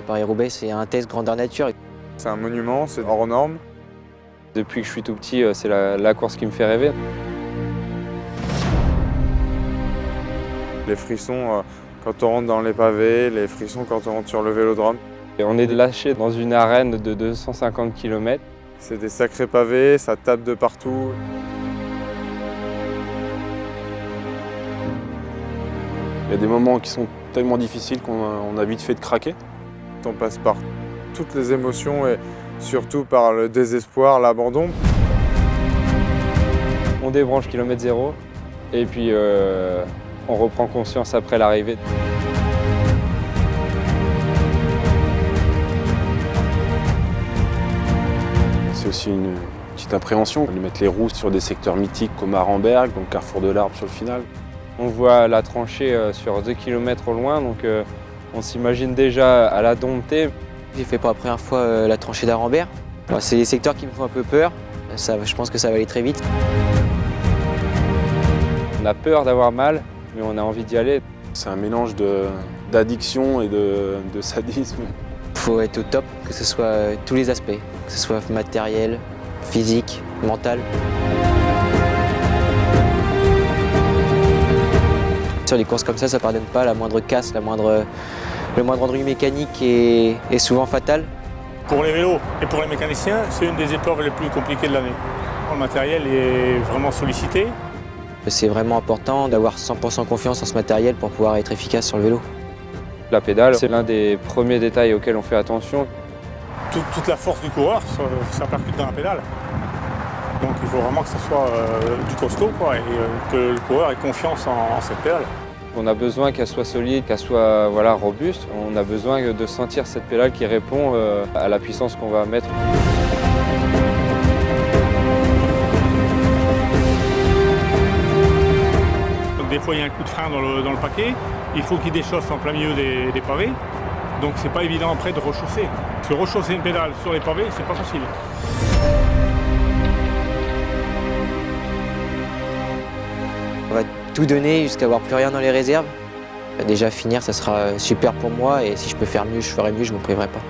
Paris-Roubaix, c'est un test grandeur nature. C'est un monument, c'est hors norme. Depuis que je suis tout petit, c'est la course qui me fait rêver. Les frissons quand on rentre dans les pavés, les frissons quand on rentre sur le vélodrome. Et on est lâché dans une arène de 250 km. C'est des sacrés pavés, ça tape de partout. Il y a des moments qui sont tellement difficiles qu'on a vite fait de craquer. On passe par toutes les émotions et surtout par le désespoir, l'abandon. On débranche kilomètre zéro et puis on reprend conscience après l'arrivée. C'est aussi une petite appréhension de mettre les roues sur des secteurs mythiques comme Arenberg, donc Carrefour de l'Arbre sur le final. On voit la tranchée sur 2 km au loin, donc on s'imagine déjà à la dompter. J'ai fait pour la première fois la tranchée d'Arenberg. C'est des secteurs qui me font un peu peur. Je pense que ça va aller très vite. On a peur d'avoir mal, mais on a envie d'y aller. C'est un mélange d'addiction et de sadisme. Il faut être au top, que ce soit tous les aspects, que ce soit matériel, physique, mental. Sur des courses comme ça pardonne pas. La moindre casse, le moindre ennui mécanique est souvent fatal. Pour les vélos et pour les mécaniciens, c'est une des épreuves les plus compliquées de l'année. Le matériel est vraiment sollicité. C'est vraiment important d'avoir 100% confiance en ce matériel pour pouvoir être efficace sur le vélo. La pédale, c'est l'un des premiers détails auxquels on fait attention. Toute la force du coureur, ça percute dans la pédale. Donc il faut vraiment que ce soit du costaud et que le coureur ait confiance en cette pédale. On a besoin qu'elle soit solide, qu'elle soit robuste. On a besoin de sentir cette pédale qui répond à la puissance qu'on va mettre. Donc des fois il y a un coup de frein dans le paquet, il faut qu'il déchauffe en plein milieu des pavés. Donc c'est pas évident après de rechausser. Parce que rechausser une pédale sur les pavés, c'est pas facile. On va tout donner jusqu'à avoir plus rien dans les réserves. Déjà finir, ça sera super pour moi et si je peux faire mieux, je ferai mieux, je ne me priverai pas.